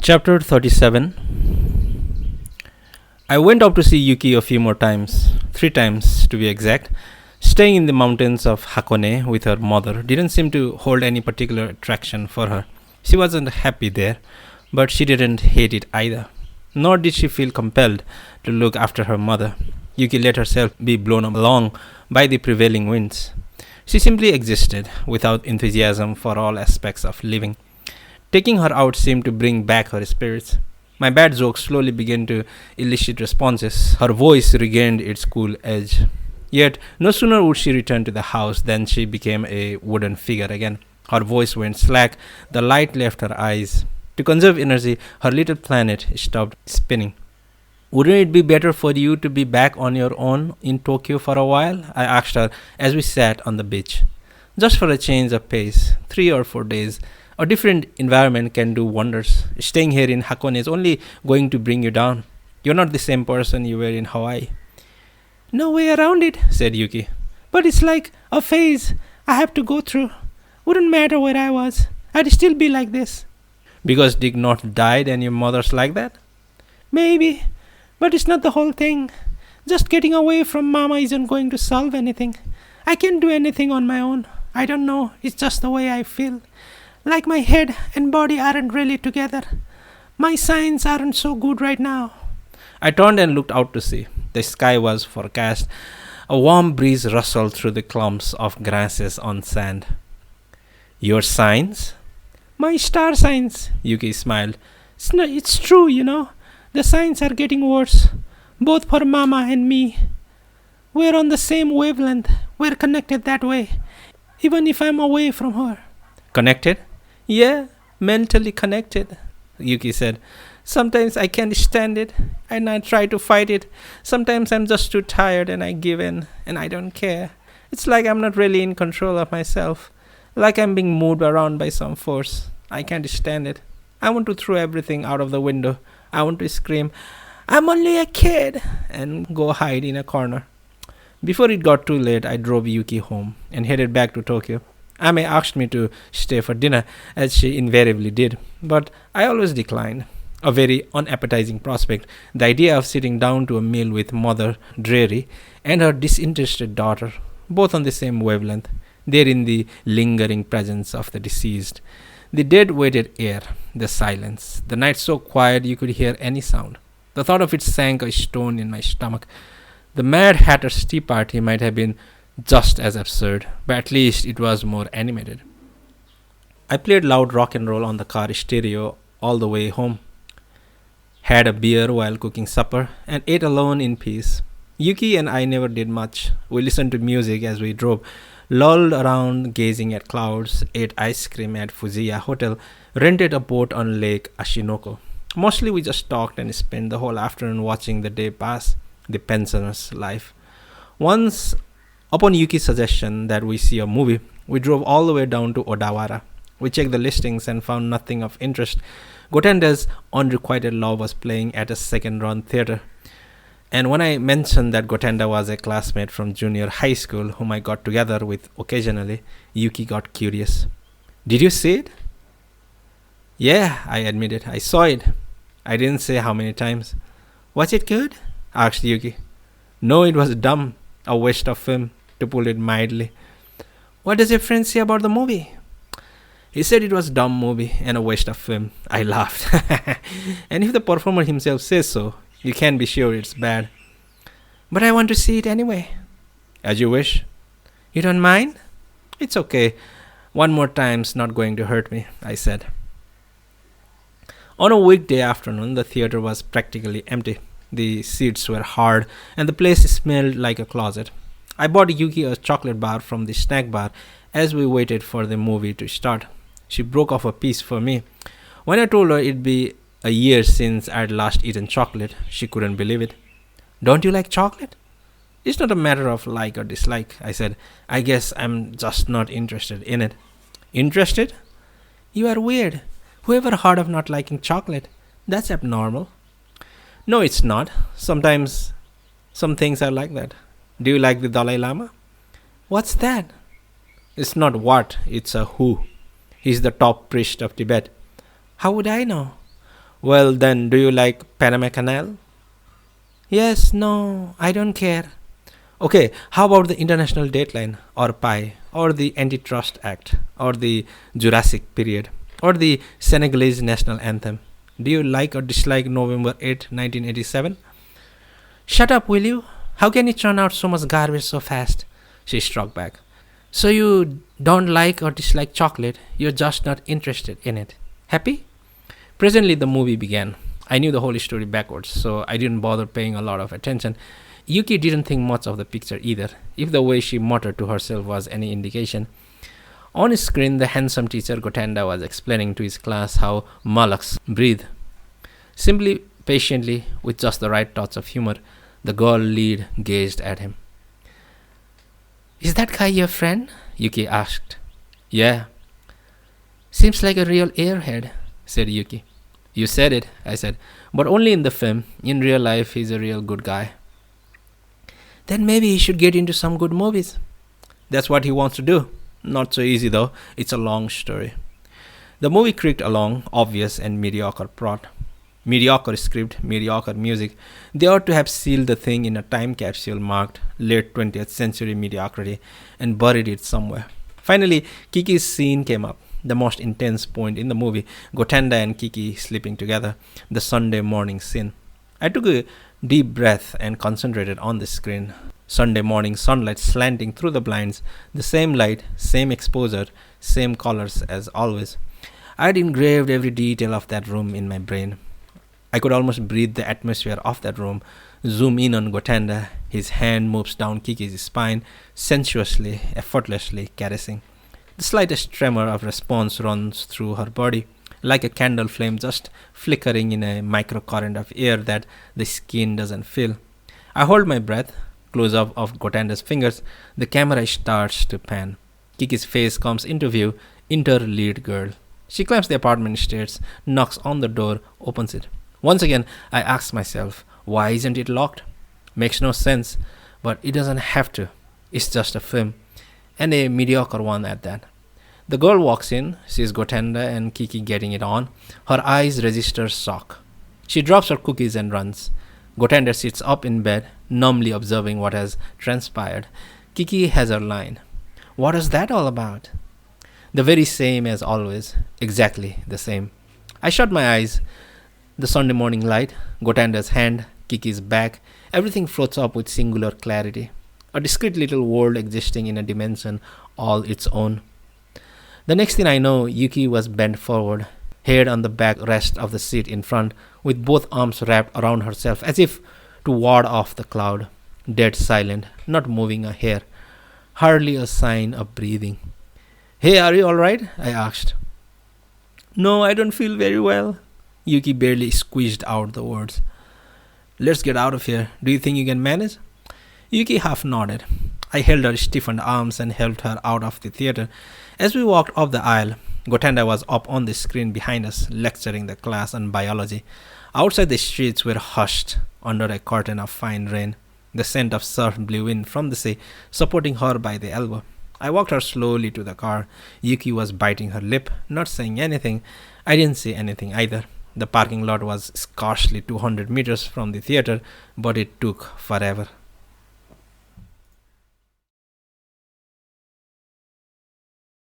Chapter 37. I went up to see Yuki a few more times, 3 times to be exact. Staying in the mountains of Hakone with her mother didn't seem to hold any particular attraction for her. She wasn't happy there, but she didn't hate it either. Nor did she feel compelled to look after her mother. Yuki let herself be blown along by the prevailing winds. She simply existed, without enthusiasm for all aspects of living. Taking her out seemed to bring back her spirits. My bad jokes slowly began to elicit responses. Her voice regained its cool edge. Yet, no sooner would she return to the house than she became a wooden figure again. Her voice went slack, the light left her eyes. To conserve energy, her little planet stopped spinning. Wouldn't it be better for you to be back on your own in Tokyo for a while? I asked her as we sat on the beach. Just for a change of pace, 3 or 4 days. A different environment can do wonders. Staying here in Hakone is only going to bring you down. You're not the same person you were in Hawaii. No way around it, said Yuki. But it's like a phase I have to go through. Wouldn't matter where I was. I'd still be like this. Because Dick North died and your mother's like that? Maybe. But it's not the whole thing. Just getting away from Mama isn't going to solve anything. I can't do anything on my own. I don't know. It's just the way I feel. Like my head and body aren't really together. My signs aren't so good right now. I turned and looked out to sea. The sky was forecast. A warm breeze rustled through the clumps of grasses on sand. Your signs? My star signs, Yuki smiled. It's true, you know. The signs are getting worse. Both for Mama and me. We're on the same wavelength. We're connected that way. Even if I'm away from her. Connected? Yeah, mentally connected, Yuki said. Sometimes I can't stand it, and I try to fight it. Sometimes I'm just too tired and I give in, and I don't care. It's like I'm not really in control of myself. Like I'm being moved around by some force. I can't stand it. I want to throw everything out of the window. I want to scream, I'm only a kid, and go hide in a corner. Before it got too late, I drove Yuki home and headed back to Tokyo. Ame asked me to stay for dinner, as she invariably did, but I always declined. A very unappetizing prospect, the idea of sitting down to a meal with Mother Dreary and her disinterested daughter, both on the same wavelength, there in the lingering presence of the deceased. The dead weighted air, the silence, the night so quiet you could hear any sound. The thought of it sank a stone in my stomach. The Mad Hatter's tea party might have been just as absurd, but at least it was more animated. I played loud rock and roll on the car stereo all the way home, had a beer while cooking supper, and ate alone in peace. Yuki and I never did much. We listened to music as we drove, lolled around gazing at clouds, ate ice cream at Fujiya Hotel, rented a boat on Lake Ashinoko. Mostly we just talked and spent the whole afternoon watching the day pass, the pensioner's life. Once, upon Yuki's suggestion that we see a movie, we drove all the way down to Odawara. We checked the listings and found nothing of interest. Gotenda's Unrequited Love was playing at a second-run theater. And when I mentioned that Gotenda was a classmate from junior high school whom I got together with occasionally, Yuki got curious. Did you see it? Yeah, I admitted. I saw it. I didn't say how many times. Was it good? Asked Yuki. No, it was dumb. A waste of film, to put it mildly. What does your friend say about the movie? He said it was a dumb movie and a waste of film. I laughed. And if the performer himself says so, you can be sure it's bad. But I want to see it anyway. As you wish. You don't mind? It's okay. One more time's not going to hurt me, I said. On a weekday afternoon, the theater was practically empty. The seats were hard, and the place smelled like a closet. I bought Yuki a chocolate bar from the snack bar as we waited for the movie to start. She broke off a piece for me. When I told her it'd be a year since I'd last eaten chocolate, she couldn't believe it. Don't you like chocolate? It's not a matter of like or dislike, I said. I guess I'm just not interested in it. Interested? You are weird. Whoever heard of not liking chocolate? That's abnormal. No, it's not. Sometimes some things are like that. Do you like the Dalai Lama? What's that? It's not what, it's a who. He's the top priest of Tibet. How would I know? Well, then, do you like Panama Canal? Yes, no, I don't care. Okay, how about the International Dateline, or PI, or the Antitrust Act, or the Jurassic Period, or the Senegalese National Anthem? Do you like or dislike November 8, 1987? Shut up, will you? How can you churn out so much garbage so fast? She struck back. So you don't like or dislike chocolate, you're just not interested in it. Happy? Presently, the movie began. I knew the whole story backwards, so I didn't bother paying a lot of attention. Yuki didn't think much of the picture either, if the way she muttered to herself was any indication. On screen, the handsome teacher Gotanda was explaining to his class how mollusks breathe. Simply, patiently, with just the right touch of humor, the girl lead gazed at him. Is that guy your friend? Yuki asked. Yeah. Seems like a real airhead, said Yuki. You said it, I said, but only in the film. In real life, he's a real good guy. Then maybe he should get into some good movies. That's what he wants to do. Not so easy though, it's a long story. The movie creaked along, obvious and mediocre plot. Mediocre script, mediocre music. They ought to have sealed the thing in a time capsule marked late 20th century mediocrity and buried it somewhere. Finally, Kiki's scene came up, the most intense point in the movie, Gotanda and Kiki sleeping together, the Sunday morning scene. I took a deep breath and concentrated on the screen. Sunday morning sunlight slanting through the blinds, the same light, same exposure, same colors as always. I had engraved every detail of that room in my brain. I could almost breathe the atmosphere of that room. Zoom in on Gotanda. His hand moves down Kiki's spine, sensuously, effortlessly caressing. The slightest tremor of response runs through her body, like a candle flame just flickering in a microcurrent of air that the skin doesn't feel. I hold my breath. Close up of Gotanda's fingers. The camera starts to pan. Kiki's face comes into view. Enter lead girl. She climbs the apartment stairs, knocks on the door, opens it. Once again, I ask myself, why isn't it locked? Makes no sense, but it doesn't have to. It's just a film, and a mediocre one at that. The girl walks in, sees Gotanda and Kiki getting it on. Her eyes register shock. She drops her cookies and runs. Gotanda sits up in bed, numbly observing what has transpired. Kiki has her line. What is that all about? The very same as always, exactly the same. I shut my eyes. The Sunday morning light, Gotanda's hand, Kiki's back, everything floats up with singular clarity. A discrete little world existing in a dimension all its own. The next thing I know, Yuki was bent forward, head on the back rest of the seat in front, with both arms wrapped around herself as if to ward off the cloud. Dead silent, not moving a hair, hardly a sign of breathing. Hey, are you alright? I asked. No, I don't feel very well. Yuki barely squeezed out the words. Let's get out of here. Do you think you can manage? Yuki half nodded. I held her stiffened arms and helped her out of the theater. As we walked up the aisle, Gotanda was up on the screen behind us, lecturing the class on biology. Outside, the streets were hushed under a curtain of fine rain. The scent of surf blew in from the sea, supporting her by the elbow. I walked her slowly to the car. Yuki was biting her lip, not saying anything. I didn't say anything either. The parking lot was scarcely 200 meters from the theater, but it took forever.